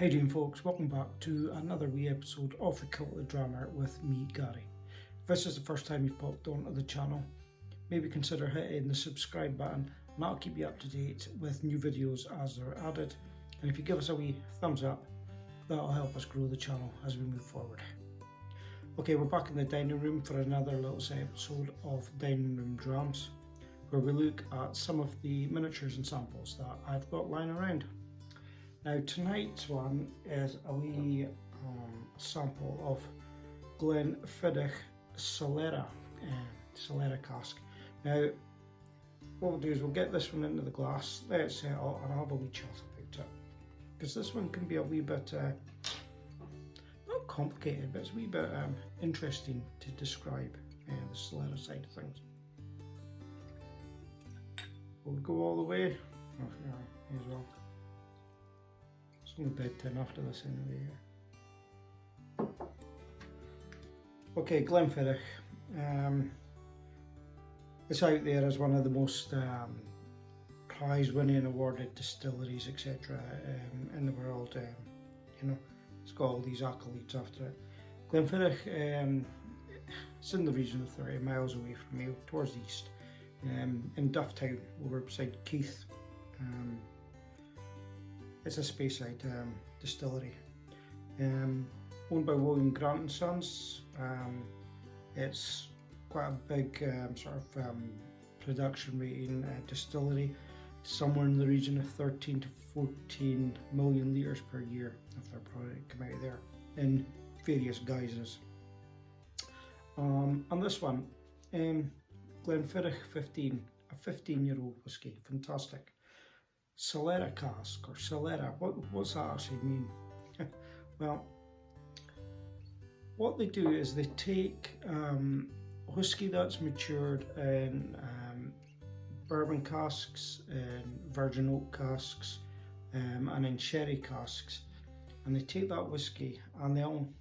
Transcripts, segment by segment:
How you doing, folks? Welcome back to another wee episode of the Culted Drama with me, Gary. If this is the first time you've popped onto the channel, maybe consider hitting the subscribe button and that'll keep you up to date with new videos as they're added. And if you give us a wee thumbs up, that'll help us grow the channel as we move forward. Okay, we're back in the dining room for another little episode of Dining Room Drams, where we look at some of the miniatures and samples that I've got lying around. Now tonight's one is a wee sample of Glenfiddich Solera cask. Now what we'll do is we'll get this one into the glass, let it settle, and I'll have a wee chat about it. Because this one can be a wee bit, not complicated, but it's a wee bit interesting to describe the Solera side of things. We'll go all the way, as well. It's only bedtime after this anyway. Okay, Glenfiddich. It's out there as one of the most prize-winning, awarded distilleries, etc. In the world. You know, it's got all these accolades after it. Glenfiddich, it's in the region of 30 miles away from me, towards the east, in Dufftown, over beside Keith. It's a Speyside distillery, owned by William Grant and Sons. It's quite a big sort of production rating distillery, somewhere in the region of 13 to 14 million litres per year of their product come out of there in various guises. And this one, Glenfiddich 15, a 15-year-old whisky, fantastic. Solera cask, or Solera, what's that actually mean? Well, what they do is they take whisky that's matured in bourbon casks, in virgin oak casks, and in sherry casks, and they take that whisky and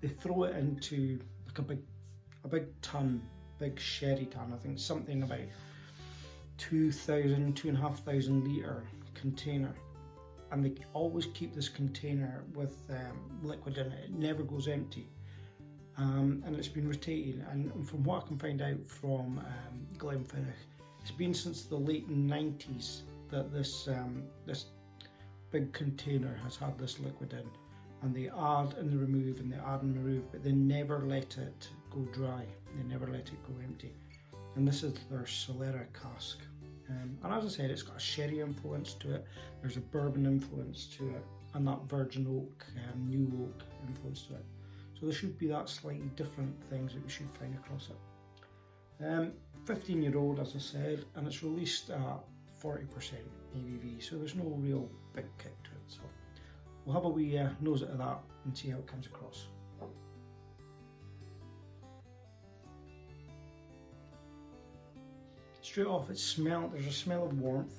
they throw it into like a big sherry tun. I think something about 2,500 litre container, and they always keep this container with liquid in it. It never goes empty, and it's been rotating. And from what I can find out from Glenfiddich, it's been since the late 90s that this big container has had this liquid in, and they add and they remove and they add and remove, but they never let it go dry. They never let it go empty. And this is their Solera cask. And as I said, it's got a sherry influence to it, there's a bourbon influence to it, and that virgin oak, new oak influence to it. So there should be that slightly different things that we should find across it. 15-year-old, as I said, and it's released at 40% ABV, so there's no real big kick to it. So we'll have a wee nose at that and see how it comes across. Straight off, there's a smell of warmth.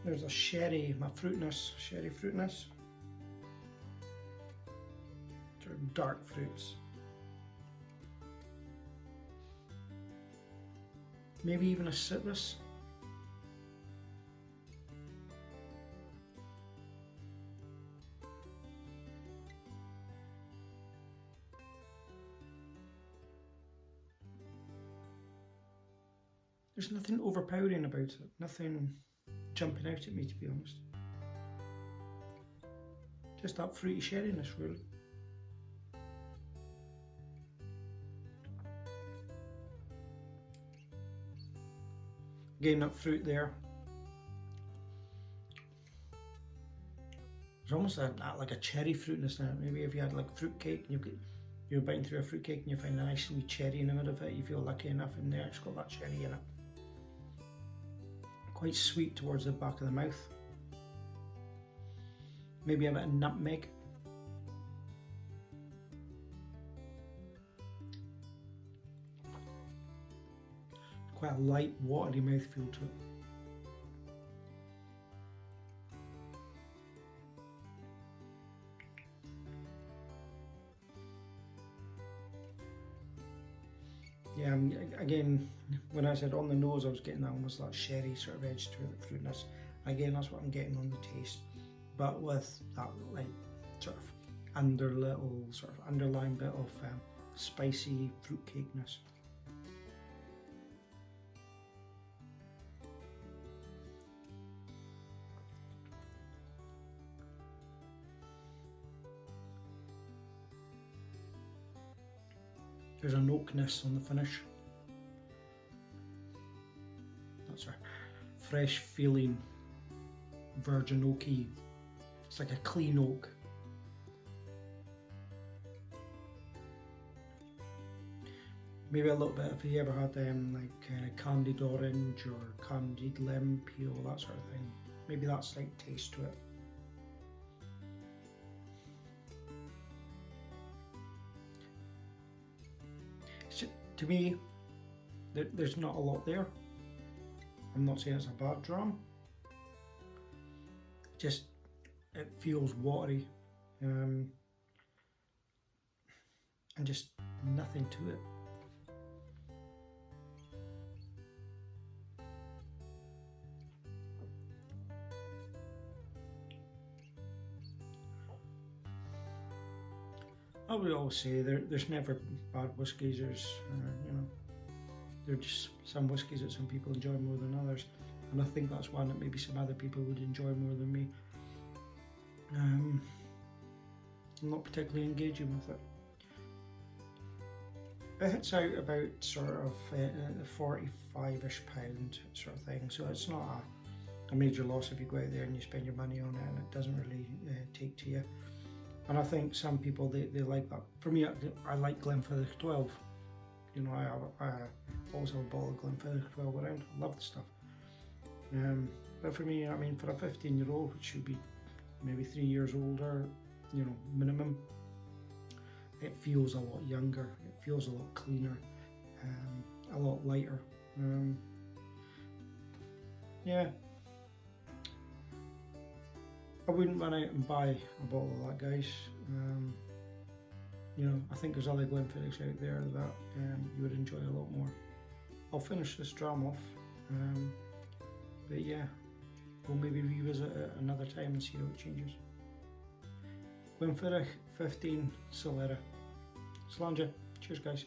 There's a sherry fruitness. Sort of dark fruits. Maybe even a citrus. There's nothing overpowering about it, nothing jumping out at me, to be honest. Just that fruity sherryness, really. Again, that fruit there. There's almost like a cherry fruitness in it. Maybe if you had like fruit cake and you're biting through a fruit cake and you find a nice sweet cherry in the middle of it, you feel lucky enough in there, it's got that cherry in it. Quite sweet towards the back of the mouth. Maybe a bit of nutmeg. Quite a light, watery mouthfeel to it. yeah, again, when I said on the nose, I was getting that almost that sherry sort of edge to it, the fruitiness. Again, that's what I'm getting on the taste, but with that like sort of underlying bit of spicy fruitcakeness. There's an oakness on the finish. That's a fresh feeling, virgin oaky. It's like a clean oak. Maybe a little bit if you ever had like candied orange or candied lemon peel, that sort of thing. Maybe that slight taste to it. To me, there's not a lot there. I'm not saying it's a bad dram. Just it feels watery, and just nothing to it. I would always say there's never bad whiskies. There's there's just some whiskies that some people enjoy more than others, and I think that's one that maybe some other people would enjoy more than me. I'm not particularly engaging with it. It hits out about sort of £45-ish sort of thing, so it's not a major loss if you go out there and you spend your money on it and it doesn't really take to you. And I think some people, they like that. For me, I like Glenfiddich 12. You know, I always have a bottle of Glenfiddich 12 around. I love the stuff. But for me, I mean, for a 15-year-old, which should be maybe 3 years older, you know, minimum, it feels a lot younger. It feels a lot cleaner, a lot lighter. Yeah. I wouldn't run out and buy a bottle of that, guys. You know, I think there's other Glenfiddichs out there that you would enjoy a lot more. I'll finish this dram off, but yeah, we'll maybe revisit it another time and see how it changes. Glenfiddich 15 Solera. Slàinte. Cheers, guys.